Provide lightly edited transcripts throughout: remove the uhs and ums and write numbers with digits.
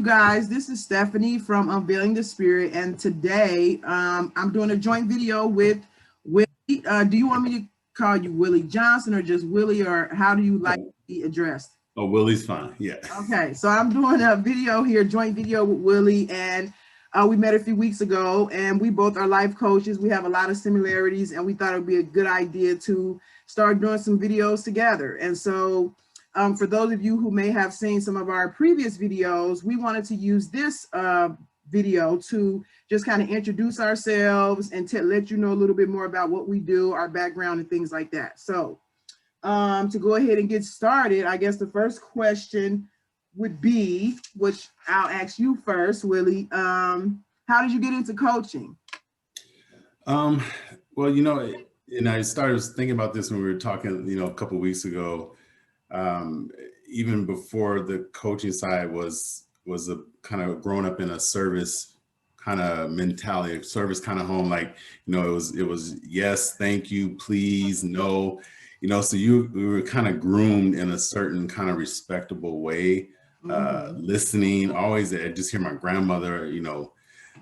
guys. This is Stephanie from Unveiling the Spirit, and today I'm doing a joint video with Willie. Do you want me to call you Willie Johnson or just Willie, or how do you like to be addressed? Oh, Willie's fine. Yeah. Okay, so I'm doing a video here, joint video with Willie, and we met a few weeks ago, and we both are life coaches. We have a lot of similarities, and we thought it would be a good idea to start doing some videos together. And so for those of you who may have seen some of our previous videos, we wanted to use this video to just kind of introduce ourselves and to let you know a little bit more about what we do, our background, and things like that. So to go ahead and get started, I guess the first question would be, which I'll ask you first, Willie. How did you get into coaching? Well, and I started thinking about this when we were talking, a couple of weeks ago. Even before the coaching side was a kind of growing up in a service kind of mentality, a service kind of home. Like, it was yes, thank you, please, no, so we were kind of groomed in a certain kind of respectable way, listening. Always, I just hear my grandmother,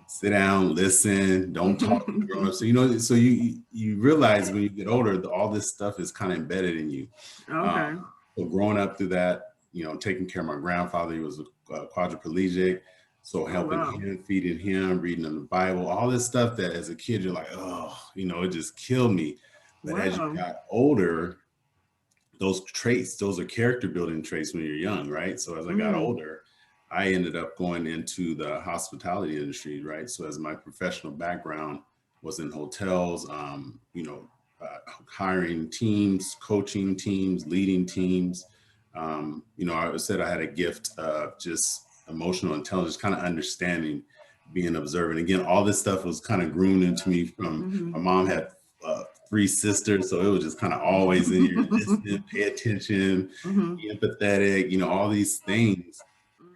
sit down, listen, don't talk to grown up. So, so you realize when you get older, all this stuff is kind of embedded in you. Okay. So growing up through that, taking care of my grandfather, he was a quadriplegic. So helping him, feeding him, reading him the Bible, all this stuff that as a kid, you're like, oh, it just killed me. But as you got older, those traits, those are character building traits when you're young, right? So as I got older, I ended up going into the hospitality industry, right? So as my professional background was in hotels, hiring teams, coaching teams, leading teams. I said I had a gift of just emotional intelligence, kind of understanding, being observant. Again, all this stuff was kind of groomed into me from my mom had 3 sisters, so it was just kind of always in your listening, pay attention, be empathetic. All these things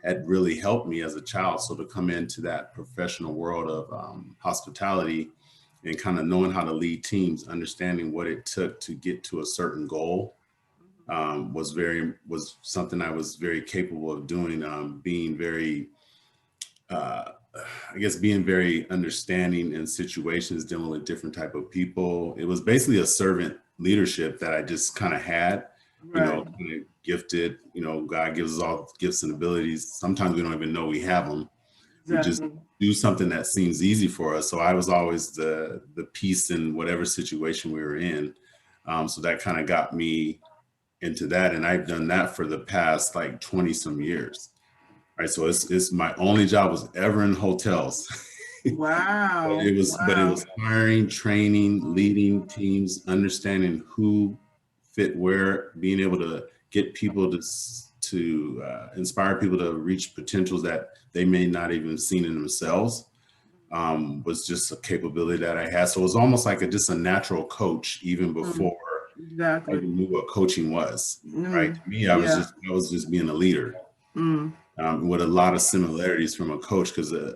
had really helped me as a child. So to come into that professional world of hospitality and kind of knowing how to lead teams, understanding what it took to get to a certain goal, was something I was very capable of doing. Being very, being very understanding in situations, dealing with different type of people. It was basically a servant leadership that I just kind of had, kind of gifted. God gives us all gifts and abilities. Sometimes we don't even know we have them. We just do something that seems easy for us. So I was always the piece in whatever situation we were in. So that kind of got me into that. And I've done that for the past like 20 some years. Right. So it's my only job was ever in hotels. Wow. But it was hiring, training, leading teams, understanding who fit where, being able to get people to inspire people to reach potentials that they may not even seen in themselves, was just a capability that I had. So it was almost like just a natural coach even before I even knew what coaching was. Right. To me, I was just being a leader, with a lot of similarities from a coach, because a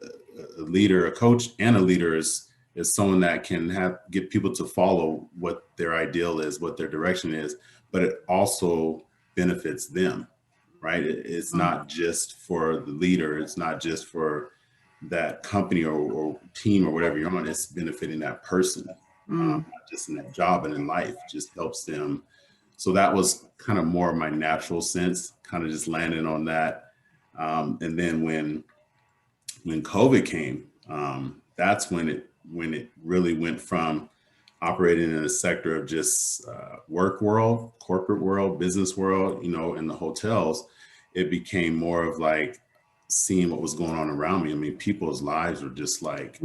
coach and a leader is someone that can get people to follow what their ideal is, what their direction is, but it also benefits them. Right. It's not just for the leader. It's not just for that company or team or whatever you're on. It's benefiting that person, not just in that job and in life, just helps them. So that was kind of more of my natural sense, kind of just landing on that. And then when COVID came, that's when it really went from operating in a sector of just work world, corporate world, business world, in the hotels, it became more of like seeing what was going on around me. I mean, people's lives were just like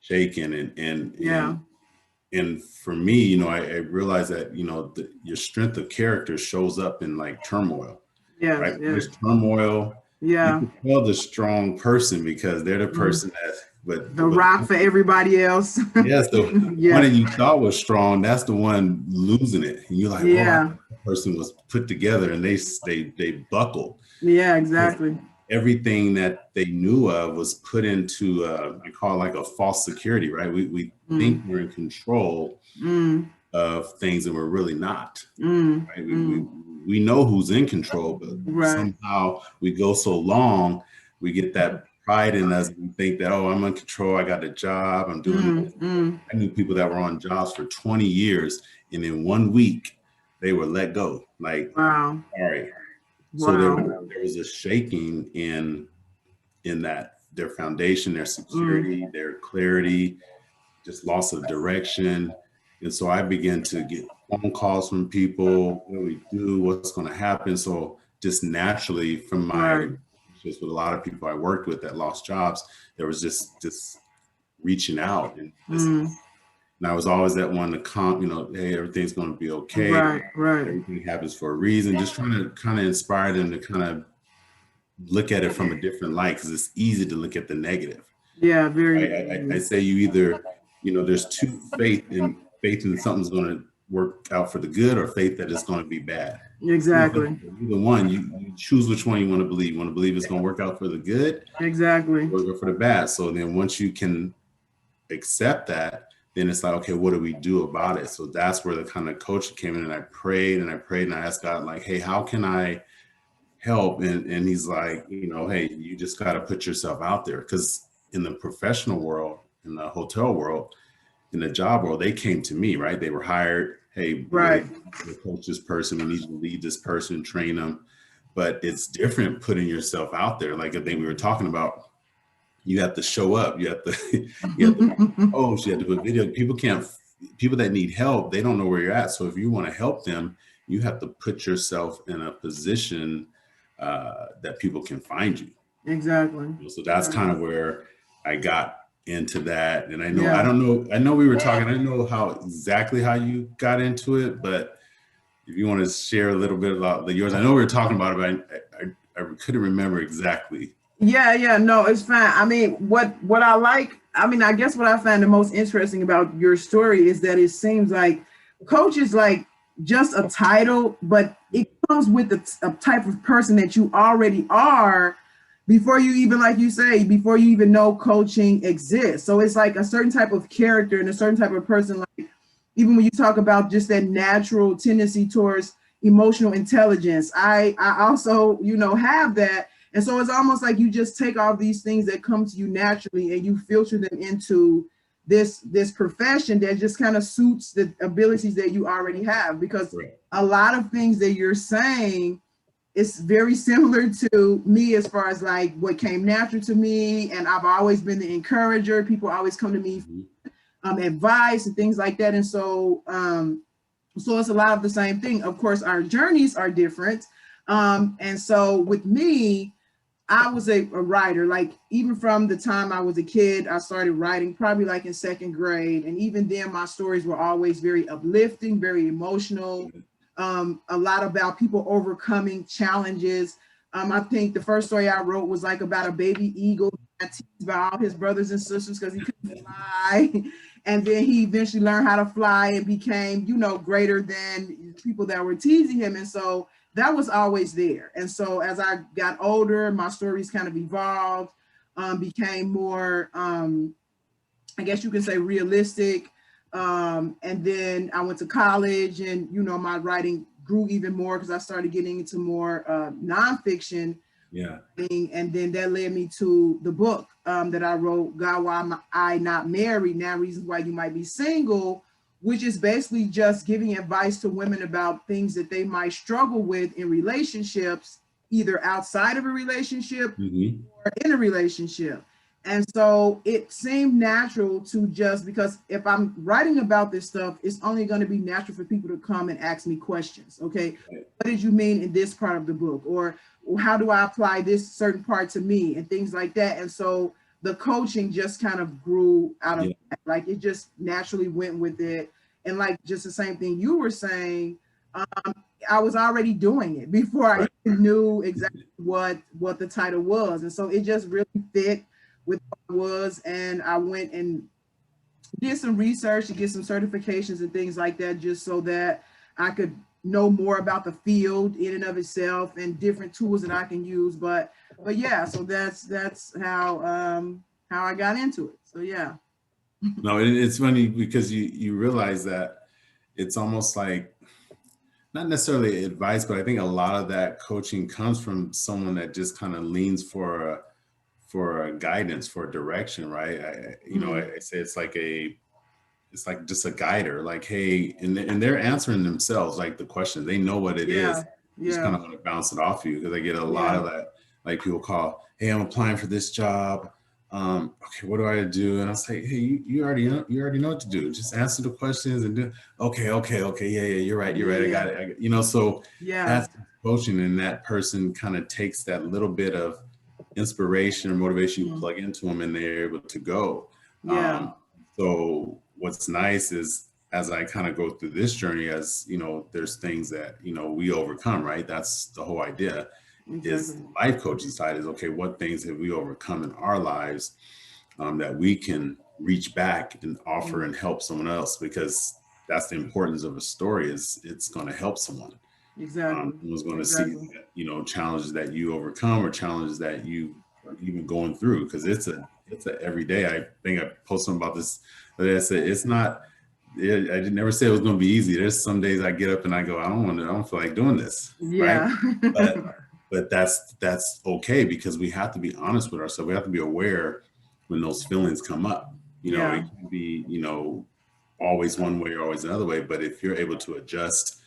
shaken and for me, I realized that, your strength of character shows up in like turmoil, right? There's turmoil. You can tell the strong person because they're the person but the rock for everybody else. Yes, the one that you thought was strong, that's the one losing it. And you're like, that person was put together and they buckled. Yeah, exactly. Everything that they knew of was put into I call it like a false security, right? We think we're in control of things and we're really not. Right? We know who's in control, but somehow we go so long we get that pride in us. We think that, oh, I'm in control. I got a job. I'm doing this. I knew people that were on jobs for 20 years, and in 1 week, they were let go. Like, Wow. sorry. So Wow. there was a shaking in that their foundation, their security, their clarity, just loss of direction. And so I began to get phone calls from people, what do we do? What's going to happen? So just naturally from my, Right. just with a lot of people I worked with that lost jobs, there was just reaching out and just, and I was always that one to hey, everything's going to be okay. Right. Right. Everything happens for a reason. Just trying to kind of inspire them to kind of look at it from a different light, because it's easy to look at the negative. Yeah. Very. I say you either, there's two faith in something's going to work out for the good, or faith that it's going to be bad. Exactly. Either one, you choose which one you want to believe. You want to believe it's going to work out for the good, Exactly. or for the bad. So then once you can accept that, then it's like, okay, what do we do about it? So that's where the kind of coaching came in, and I prayed and I prayed and I asked God, like, hey, how can I help? And he's like, hey, you just got to put yourself out there. Because in the professional world, in the hotel world, in the job world, they came to me, right? They were hired. Hey, Right. we coach this person. We need you to lead this person, train them. But it's different putting yourself out there. Like I think we were talking about, you have to show up. You have to, you have to post. You have to put video. People that need help, they don't know where you're at. So if you want to help them, you have to put yourself in a position that people can find you. Exactly. So that's kind of where I got into that. And I know, Yeah. I know we were talking, I don't know exactly how you got into it, but if you want to share a little bit about yours, I know we were talking about it, but I couldn't remember exactly. Yeah, no, it's fine. I mean, what I like, I guess what I find the most interesting about your story is that it seems like coach is like just a title, but it comes with a type of person that you already are before you even, like you say, before you even know coaching exists. So it's like a certain type of character and a certain type of person, like even when you talk about just that natural tendency towards emotional intelligence, I also, have that. And so it's almost like you just take all these things that come to you naturally and you filter them into this profession that just kind of suits the abilities that you already have. Because a lot of things that you're saying, it's very similar to me as far as like what came natural to me. And I've always been the encourager. People always come to me for advice and things like that. And so it's a lot of the same thing. Of course, our journeys are different. And so with me, I was a writer. Like even from the time I was a kid, I started writing probably like in second grade. And even then my stories were always very uplifting, very emotional. A lot about people overcoming challenges. I think the first story I wrote was like about a baby eagle that teased by all his brothers and sisters because he couldn't fly. And then he eventually learned how to fly and became, greater than people that were teasing him. And so that was always there. And so as I got older, my stories kind of evolved, became more, I guess you can say realistic. And then I went to college and, my writing grew even more because I started getting into more nonfiction. Yeah. And then that led me to the book that I wrote, God, Why Am I Not Married? 9 Reasons Why You Might Be Single, which is basically just giving advice to women about things that they might struggle with in relationships, either outside of a relationship or in a relationship. And so it seemed natural to just, because if I'm writing about this stuff, it's only going to be natural for people to come and ask me questions. Okay, what did you mean in this part of the book? Or how do I apply this certain part to me and things like that? And so the coaching just kind of grew out of that. Like it just naturally went with it. And like just the same thing you were saying, I was already doing it before I even knew exactly what the title was. And so it just really fit with what it was. And I went and did some research to get some certifications and things like that, just so that I could know more about the field in and of itself and different tools that I can use. But yeah, so that's how I got into it. So yeah. No, it's funny because you realize that it's almost like not necessarily advice, but I think a lot of that coaching comes from someone that just kind of leans for for guidance, for direction, right? You know, Mm. I say it's like just a guider, like, hey, and they're answering themselves, like the question, they know what it Yeah. is. Just kind Yeah. of want to bounce it off you, because I get a lot Yeah. of that. Like people call, hey, I'm applying for this job. Okay, what do I do? And I say, hey, you already know what to do. Just answer the questions and do. Okay, yeah, you're right. I Yeah. got it. You know, so Yeah. that's coaching, and that person kind of takes that little bit of inspiration or motivation you Mm. plug into them, and they're able to go. Yeah. So what's nice is, as I kind of go through this journey, as you know, there's things that, you know, we overcome, right? That's the whole idea. Is Exactly. life coaching side is, okay, what things have we overcome in our lives, that we can reach back and offer Mm. and help someone else, because that's the importance of a story, is it's going to help someone. Exactly. Someone's going to see Exactly. that, you know, challenges that you overcome, or challenges that you are even going through, because it's a every day. I think I posted something about this, but I said it's not. I did never say it was going to be easy. There's some days I get up and I go, I don't feel like doing this, right? Yeah. But that's okay, because we have to be honest with ourselves. We have to be aware when those feelings come up. You know, Yeah. it can be, you know, always one way or always another way. But if you're able to adjust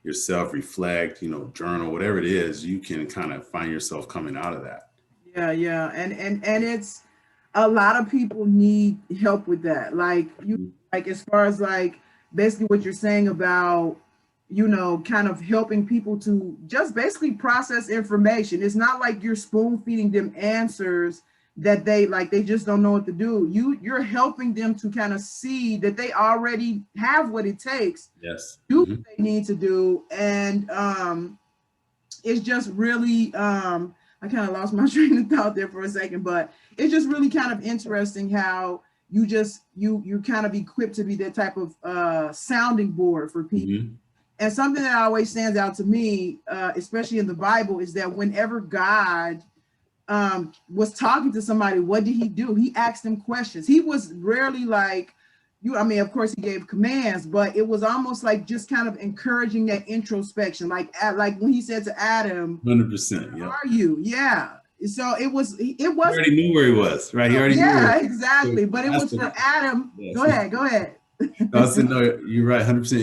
yourself, reflect, you know, journal, whatever it is, you can kind of find yourself coming out of that. Yeah. Yeah. And it's a lot of people need help with that. Like you, Mhm. like as far as like basically what you're saying about, you know, kind of helping people to just basically process information. It's not like you're spoon feeding them answers that they like they just don't know what to do. You're helping them to kind of see that they already have what it takes Yes. to do what Hmm. they need to do. And it's just really I kind of lost my train of thought there for a second, but it's just really kind of interesting how you kind of equipped to be that type of sounding board for people. Hmm. And something that always stands out to me, especially in the Bible, is that whenever God was talking to somebody, what did he do? He asked them questions. He was rarely like, you, I mean, of course he gave commands, but it was almost like just kind of encouraging that introspection. Like when he said to Adam, 100%. "Where Yep. are you?" Yeah. So it He was already knew where he was, right? He already knew where. yeah, So exactly. But it that's was the for Adam. yes. Go ahead, go ahead. No, I said no. You're right. 100%.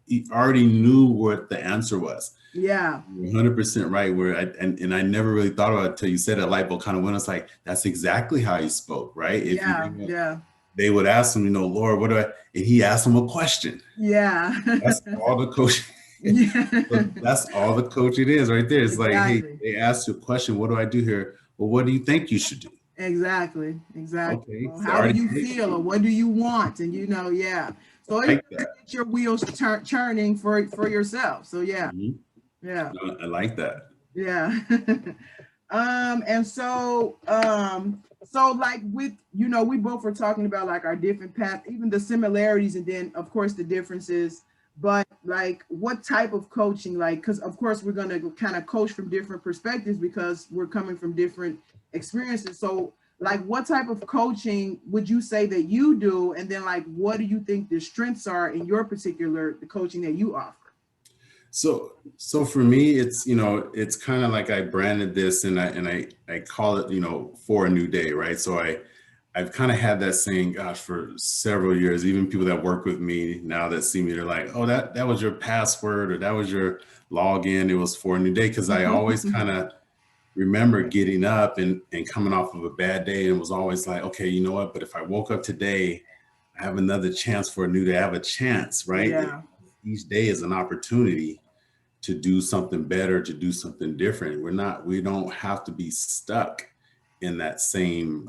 He already knew what the answer was. Yeah, You're 100% right. And I never really thought about it until you said that. Light bulb kind of went. It's like, that's exactly how he spoke, right? If you yeah, yeah, they would ask him, you know, Lord, what do I? And he asked him a question. yeah. That's all the coach. Yeah. That's all the coaching is right there. It's like, hey, Exactly. they asked you a question. What do I do here? Well, what do you think you should do? Exactly. Exactly. Okay, Well, so how do already you feel or what do you want? And you know, yeah. So it like just that. gets your wheels churning for yourself. So yeah, Mhm. yeah, No, I like that. yeah. And so like with you know, we both were talking about like our different paths, even the similarities and then of course the differences. But like what type of coaching, like because of course we're gonna kind of coach from different perspectives because we're coming from different experiences. So like what type of coaching would you say that you do? And then like what do you think the strengths are in your particular the coaching that you offer? So for me, it's, you know, it's kind of like I branded this, and I call it, you know, for a new day, right? So I've kind of had that saying, gosh, for several years. Even people that work with me now that see me, they're like, oh, that was your password, or that was your login. It was for a new day, because I always kind of remember getting up and coming off of a bad day, and was always like, okay, you know what? But if I woke up today, I have another chance for a new day. I have a chance, right? Yeah. Each day is an opportunity to do something better, to do something different. We don't have to be stuck in that same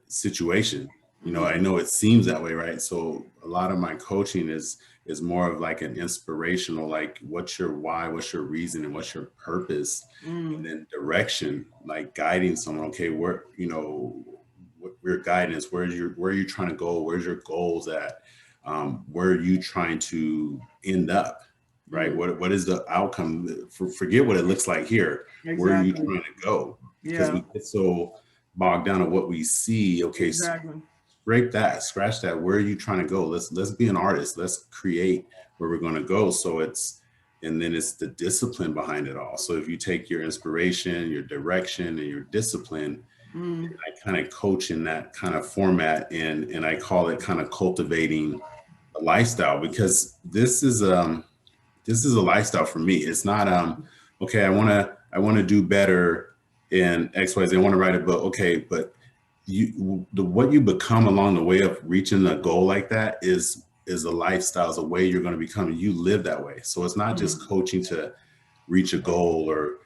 situation. You know, Mm, I know it seems that way, right? So a lot of my coaching is more of like an inspirational, like, what's your why, what's your reason, and what's your purpose, and mm, then direction, like guiding someone. Okay, where, you know, what your guidance, where are you trying to go, where's your goals at, where are you trying to end up, right? mm. What is the outcome? Forget what it looks like here. Where are you Exactly. trying to go? Because Yeah. we get so bogged down in what we see. Okay, Exactly. scrape that, scratch that. Where are you trying to go? Let's be an artist. Let's create where we're going to go. So it's, and then it's the discipline behind it all. So if you take your inspiration, your direction, and your discipline, I kind of coach in that kind of format, and I call it kind of cultivating a lifestyle, because this is a lifestyle for me. It's not okay, I want to do better in XYZ. I want to write a book. Okay, but what you become along the way of reaching a goal like that is a lifestyle, is a way you're going to become. You live that way. So it's not just coaching to reach a goal, or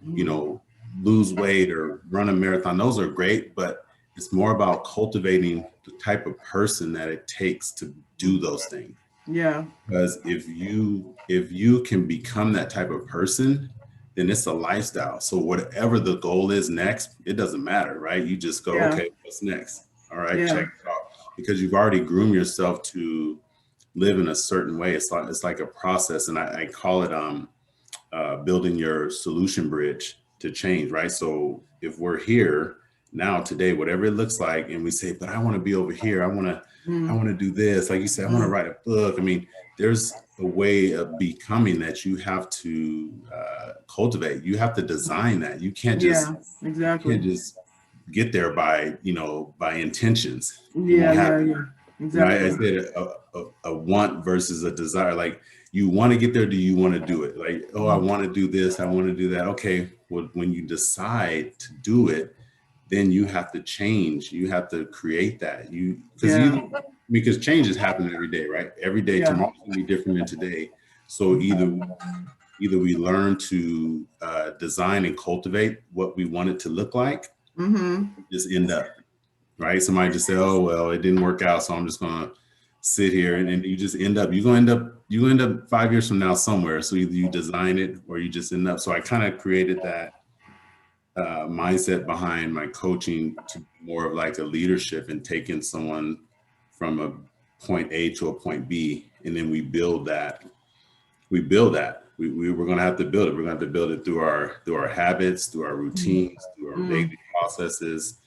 lose weight or run a marathon. Those are great, but it's more about cultivating the type of person that it takes to do those things. Yeah. Because if you can become that type of person, then it's a lifestyle. So whatever the goal is next, it doesn't matter, right? You just go, Yeah. okay, what's next? All right, Yeah. check it out. Because you've already groomed yourself to live in a certain way. It's like a process, and I call it building your solution bridge to change, right? So if we're here now today, whatever it looks like, and we say, but I want to be over here, I want to do this, like you said, I want to write a book. I mean, there's a way of becoming that you have to cultivate. You have to design that. You can't just Yeah. Exactly. get there by by intentions. It Yeah. won't Yeah. happen. Yeah. I Exactly. said a want versus a desire. Like, you want to get there, do you want to do it? Like, oh, I want to do this, I want to do that. Okay, well, when you decide to do it, then you have to change. You have to create that. Yeah. Because change is happening every day, right? Every day, Yeah. tomorrow's gonna be different than today. So either we learn to design and cultivate what we want it to look like, just end up, right? Somebody just say, oh, well, it didn't work out, so I'm just gonna sit here, and you just end up, you end up 5 years from now somewhere. So either you design it or you just end up. So I kind of created that mindset behind my coaching to be more of like a leadership, and taking someone from a point A to a point B, and then we're going to have to build it. We're going to have to build it through our habits, through our routines, through our daily processes.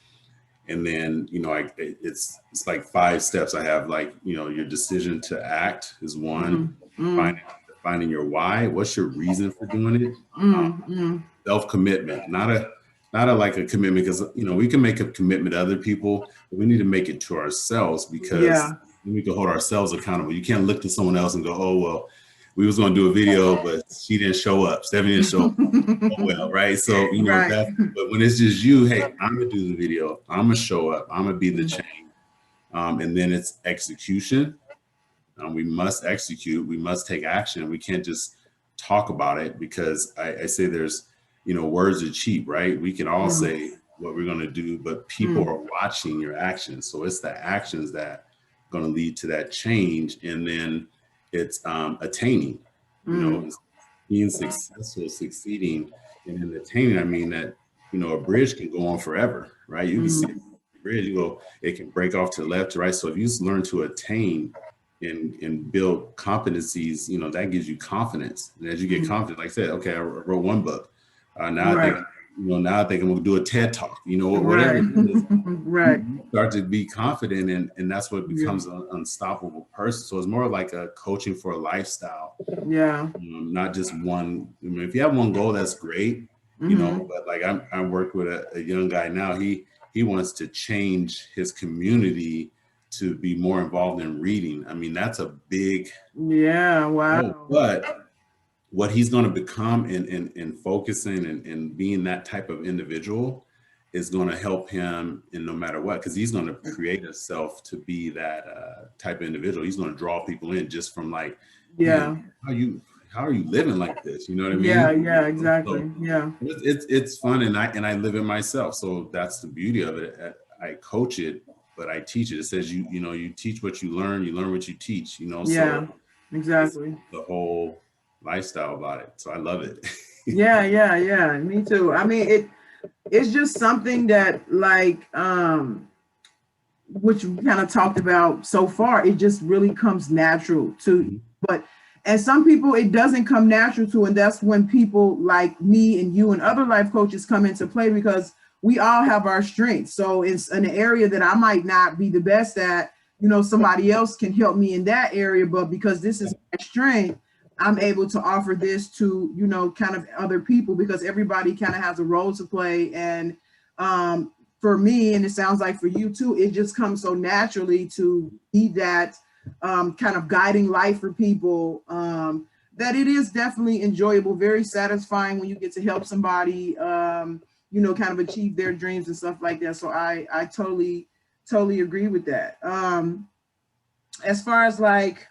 And then it's like 5 steps. I have, like, your decision to act is one. Finding your why. What's your reason for doing it? Self-commitment, not a like a commitment, because we can make a commitment to other people, but we need to make it to ourselves, because Yeah. we can hold ourselves accountable. You can't look to someone else and go, oh, well, we was going to do a video, but she didn't show up, Stephanie didn't show up. Oh, well, right? So Right. that, but when it's just you, hey, I'm gonna do the video, I'm gonna show up, I'm gonna be the change. And then it's execution. We must execute, we must take action. We can't just talk about it, because I say there's, words are cheap, right? We can all say what we're going to do, but people are watching your actions. So it's the actions that are going to lead to that change. And then it's attaining, it's being successful, succeeding. And in attaining, I mean that, a bridge can go on forever, right? You can see a bridge, it can break off to the left, to right. So if you learn to attain and build competencies, that gives you confidence. And as you get confident, like I said, okay, I wrote one book. Now I think, now I think I'm gonna do a TED talk, whatever it is, Right. you start to be confident, and that's what becomes an unstoppable person. So it's more like a coaching for a lifestyle, Yeah. not just one. I mean, if you have one goal, that's great, but like I work with a young guy now. He wants to change his community to be more involved in reading. I mean, that's a big, Yeah. Wow. but what he's going to become in focusing and being that type of individual is going to help him in no matter what, because he's going to create himself to be that type of individual. He's going to draw people in just from like, Yeah. man, how are you living like this? You know what I Yeah. mean? Yeah. So Exactly. Yeah. it's fun, and I live it myself. So that's the beauty of it. I coach it, but I teach it. It says you teach what you learn what you teach. Yeah. So it's Exactly. the whole lifestyle about it. So I love it. Yeah. Yeah. Yeah. Me too. I mean, it's just something that, like, which we kind of talked about so far, it just really comes natural to, but and some people it doesn't come natural to, and that's when people like me and you and other life coaches come into play, because we all have our strengths. So it's an area that I might not be the best at, somebody else can help me in that area, but because this is my strength, I'm able to offer this to, kind of other people, because everybody kind of has a role to play. And for me, and it sounds like for you too, it just comes so naturally to be that kind of guiding light for people, that it is definitely enjoyable, very satisfying when you get to help somebody, you know, kind of achieve their dreams and stuff like that. So I totally agree with that. As far as like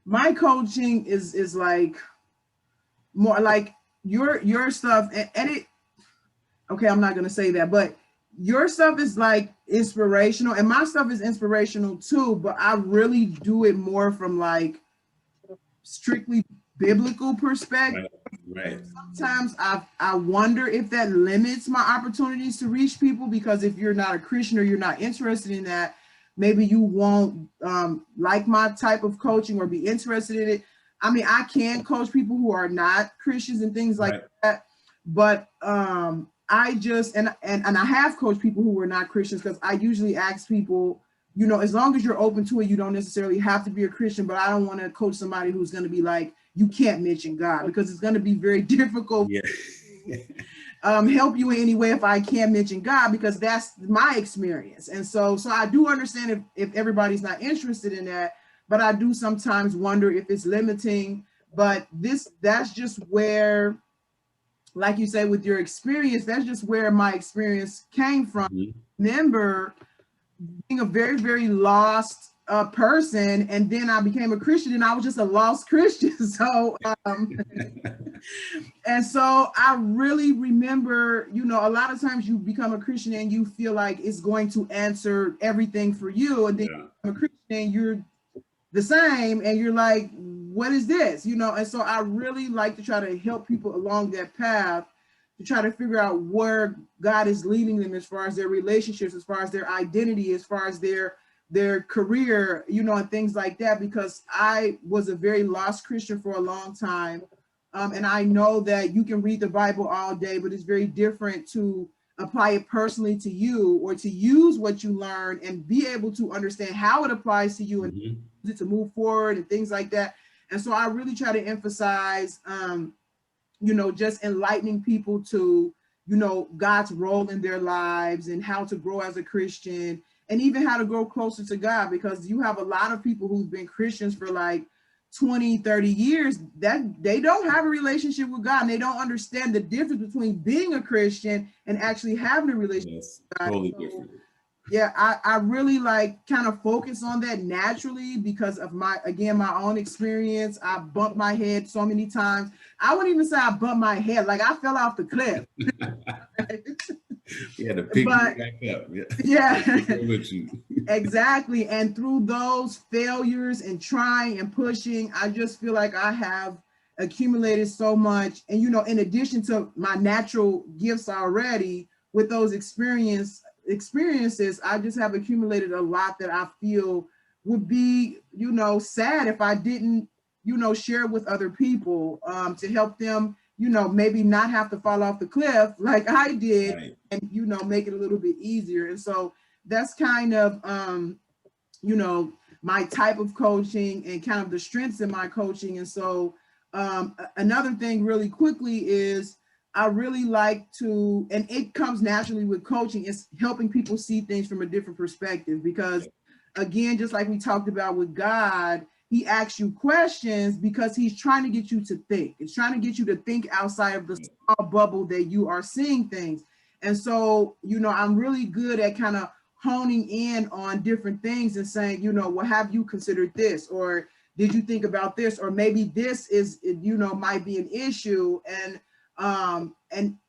my coaching is like more like your stuff, and it, okay, I'm not gonna say that, but your stuff is like inspirational, and my stuff is inspirational too, but I really do it more from like strictly biblical perspective. Right. Sometimes I wonder if that limits my opportunities to reach people, because if you're not a Christian or you're not interested in that, maybe you won't like my type of coaching or be interested in it. I mean, I can coach people who are not Christians and things like that, but I just, and I have coached people who were not Christians, because I usually ask people, you know, as long as you're open to it, you don't necessarily have to be a Christian, but I don't want to coach somebody who's going to be like, you can't mention God, because it's going to be very difficult help you in any way if I can't mention God, because that's my experience. And so I do understand if everybody's not interested in that, but I do sometimes wonder if it's limiting. But that's just where, like you say, with your experience, that's just where my experience came from. Remember being a very, very lost person, and then I became a Christian, and I was just a lost Christian. So and so I really remember, you know, a lot of times you become a Christian and you feel like it's going to answer everything for you, and then you become a Christian and you're the same, and you're like, what is this, you know? And so I really like to try to help people along that path, to try to figure out where God is leading them as far as their relationships, as far as their identity, as far as their career, you know, and things like that, because I was a very lost Christian for a long time. And I know that you can read the Bible all day, but it's very different to apply it personally to you, or to use what you learn and be able to understand how it applies to you and use it to move forward and things like that. And so I really try to emphasize, you know, just enlightening people to, you know, God's role in their lives and how to grow as a Christian, and even how to grow closer to God, because you have a lot of people who've been Christians for like 20-30 years that they don't have a relationship with God, and they don't understand the difference between being a Christian and actually having a relationship with God. Totally So, different. yeah, I really like kind of focus on that naturally because of my own experience. I bumped my head so many times. I wouldn't even say I bumped my head, like I fell off the cliff. Yeah, to pick you back up. Yeah. With you. Exactly. And through those failures and trying and pushing, I just feel like I have accumulated so much. And, you know, in addition to my natural gifts already, with those experiences, I just have accumulated a lot that I feel would be, you know, sad if I didn't, you know, share with other people, to help them, you know, maybe not have to fall off the cliff like I did, and, you know, make it a little bit easier. And so that's kind of, you know, my type of coaching and kind of the strengths in my coaching. And so another thing really quickly is I really like to, and it comes naturally with coaching, is helping people see things from a different perspective. Because again, just like we talked about with God, he asks you questions because he's trying to get you to think. It's trying to get you to think outside of the small bubble that you are seeing things. And so, you know, I'm really good at kind of honing in on different things and saying, you know, well, have you considered this? Or did you think about this? Or maybe this is, you know, might be an issue. And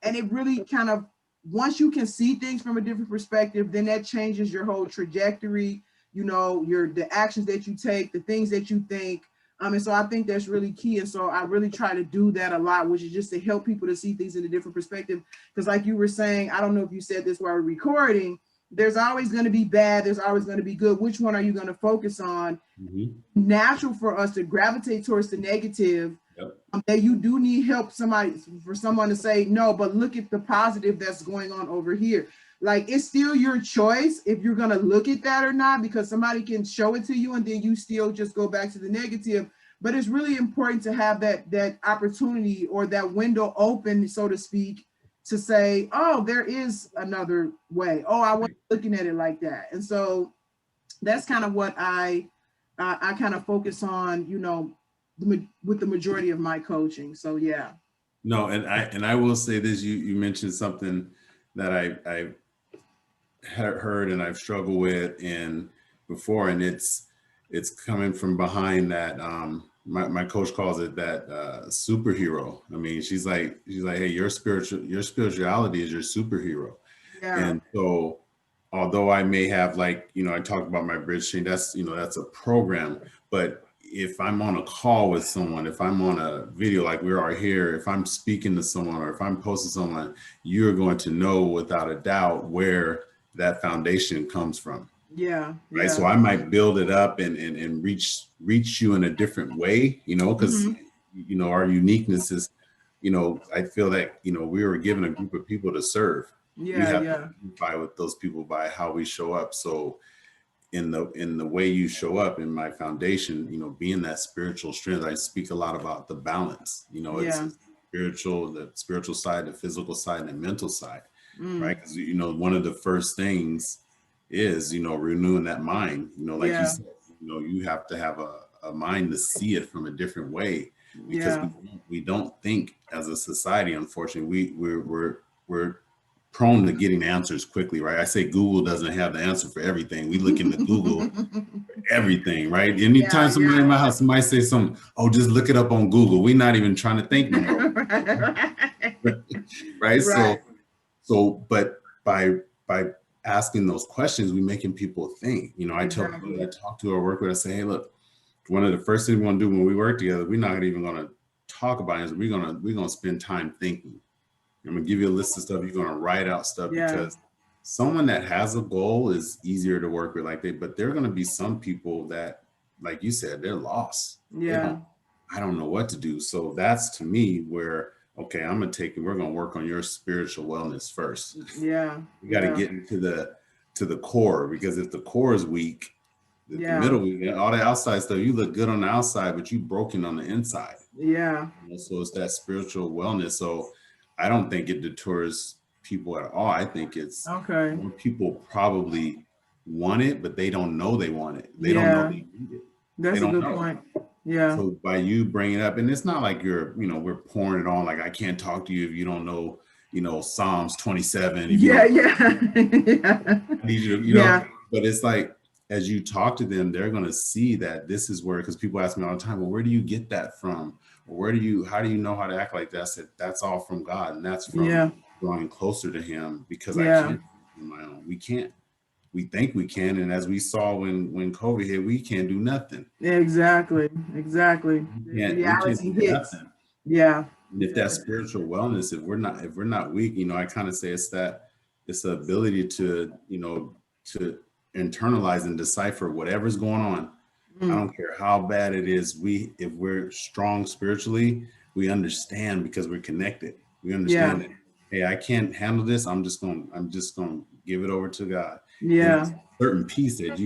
it really kind of, once you can see things from a different perspective, then that changes your whole trajectory, you know, the actions that you take, the things that you think. And so I think that's really key. And so I really try to do that a lot, which is just to help people to see things in a different perspective. Because like you were saying, I don't know if you said this while we're recording, there's always going to be bad, there's always going to be good. Which one are you going to focus on? Natural for us to gravitate towards the negative. That you do need help, for someone to say, no, but look at the positive that's going on over here. Like, it's still your choice if you're going to look at that or not, because somebody can show it to you and then you still just go back to the negative. But it's really important to have that opportunity or that window open, so to speak, to say, oh, there is another way. Oh, I wasn't looking at it like that. And so that's kind of what I kind of focus on, you know, with the majority of my coaching. So yeah. No, and I will say this, you mentioned something that I heard and I've struggled with and before, and it's coming from behind that my coach calls it that superhero. I mean, she's like, hey, your spirituality is your superhero. Yeah. And so although I may have, like, you know, I talked about my bridge chain, that's, you know, that's a program, but if I'm on a call with someone, if I'm on a video like we are here, if I'm speaking to someone or if I'm posting someone, you're going to know without a doubt where that foundation comes from. Yeah. Right. Yeah. So I might build it up and reach you in a different way, you know, because, you know, our uniqueness is, you know, I feel that, you know, we were given a group of people to serve. We Yeah. have Yeah. to identify with those people by how we show up. So in the way you show up in my foundation, you know, being that spiritual strength, I speak a lot about the balance, you know, it's Yeah. the spiritual side, the physical side, and the mental side, right? Mm. Because, you know, one of the first things is, you know, renewing that mind, you know, like you Yeah. said, you know, you have to have a mind to see it from a different way, because Yeah. we don't think as a society, unfortunately, we're prone to getting answers quickly, right? I say Google doesn't have the answer for everything. We look into Google for everything, right? Anytime Yeah. somebody in Yeah. my house might say something, oh, just look it up on Google. We're not even trying to think no more, right? Right. But by asking those questions, we making people think. You know, I tell people that Exactly. I talk to or work with, I say, hey, look, one of the first things we want to do when we work together, we're not even going to talk about it. We're gonna spend time thinking. I'm gonna give you a list of stuff. You're gonna write out stuff, Yeah. because someone that has a goal is easier to work with. But there are gonna be some people that, like you said, they're lost. Yeah. I don't know what to do. So that's, to me, where, okay, we're gonna work on your spiritual wellness first. Yeah. We got to get into the core, because if the core is weak, the Yeah. middle weak, all the outside stuff, you look good on the outside, but you broken on the inside. Yeah. You know, so it's that spiritual wellness. So I don't think it deters people at all. I think it's Okay. more people probably want it, but they don't know they want it. They don't know Yeah. they need it. They That's a don't good know. point. Yeah. So by you bringing it up, and it's not like we're pouring it on, like, I can't talk to you if you don't know, Psalms 27. If you Yeah. don't, Yeah. Yeah. I need you, Yeah. but it's like, as you talk to them, they're going to see that this is where, because people ask me all the time, well, where do you get that from? Or how do you know how to act like that? I said, that's all from God. And that's from Yeah. drawing closer to him, because I Yeah. can't do my own. We can't. We think we can. And as we saw when COVID hit, we can't do nothing. Exactly. Exactly. We The can't reality do hits. nothing. Yeah. And if that spiritual wellness, if we're not weak, I kind of say it's the ability to, to internalize and decipher whatever's going on. I Mm. don't care how bad it is. If we're strong spiritually, we understand, because we're connected. We Yeah. understand that, hey, I can't handle this. I'm just gonna give it over to God. And Yeah. it's a certain piece that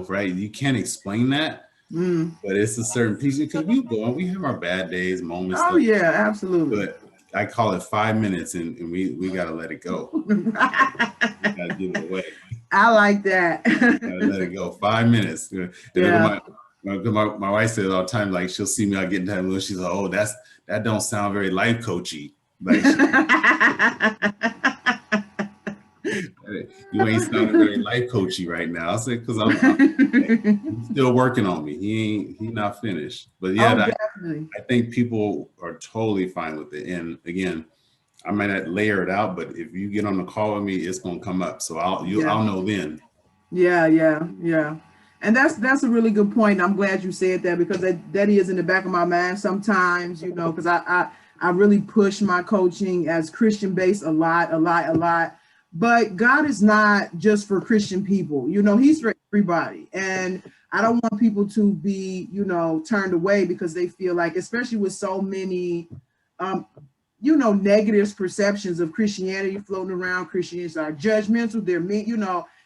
right? You can't explain that, Mm. but it's a certain piece, because we have our bad days, moments, Oh stuff. yeah, absolutely. But I call it 5 minutes, and we gotta let it go. We gotta give it away. I like that. Gotta let it go. 5 minutes. And Yeah. my wife says all the time, like, she'll see me out getting time, she's like, oh, that don't sound very life coachy. Like, you ain't sounding very life coachy right now. I said, because he's still working on me. He not finished. But yeah, Oh, definitely. I think people are totally fine with it. And again, I might not layer it out, but if you get on the call with me, it's gonna come up. So I'll know then. Yeah, yeah, yeah. And that's a really good point. I'm glad you said that, because that is in the back of my mind sometimes, because I really push my coaching as Christian based a lot. But God is not just for Christian people, he's for everybody. And I don't want people to be, turned away because they feel like, especially with so many negative perceptions of Christianity floating around. Christians are judgmental, they're mean,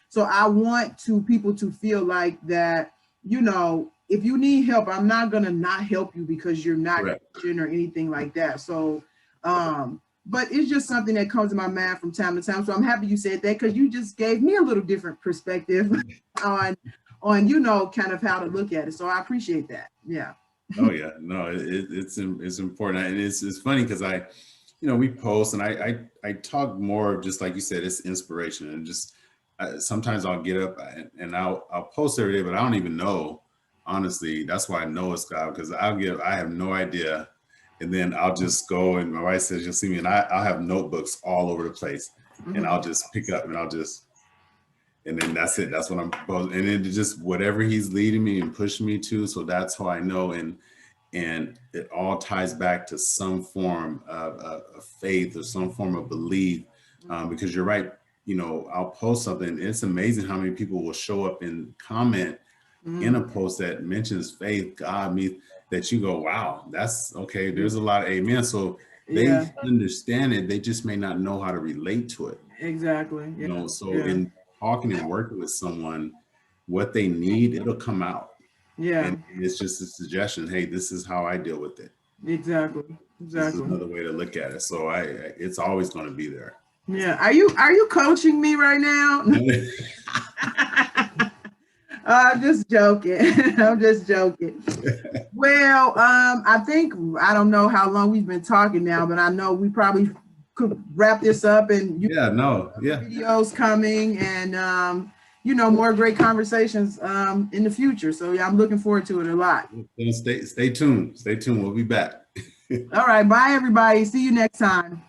so I want people to feel like that, if you need help, I'm not gonna not help you because you're not Correct. Christian or anything like that. So but it's just something that comes to my mind from time to time. So I'm happy you said that, because you just gave me a little different perspective on kind of how to look at it. So I appreciate that. Yeah. Oh yeah, no, it's important, and it's funny because we post, and I talk more, just like you said, it's inspiration, and just sometimes I'll get up and I'll post every day, but I don't even know, honestly. That's why I know it's God, because I have no idea, and then I'll just go, and my wife says you'll see me, and I'll have notebooks all over the place, and I'll just pick up and and then that's it. That's what I'm supposed, and then just whatever he's leading me and pushing me to. So that's how I know, and it all ties back to some form of faith or some form of belief, because you're right. I'll post something. It's amazing how many people will show up and comment in a post that mentions faith, God, me, that you go, wow, that's okay. There's a lot of amen. So they understand it. They just may not know how to relate to it. Exactly. So in talking and working with someone, what they need, it'll come out. Yeah. And it's just a suggestion. Hey, this is how I deal with it. Exactly. This is another way to look at it. So it's always going to be there. Yeah. Are you coaching me right now? I'm just joking. I'm just joking. Well, I think, I don't know how long we've been talking now, but I know we probably could wrap this up, and videos coming, and more great conversations in the future. So yeah, I'm looking forward to it a lot. Stay tuned. Stay tuned. We'll be back. All right. Bye, everybody. See you next time.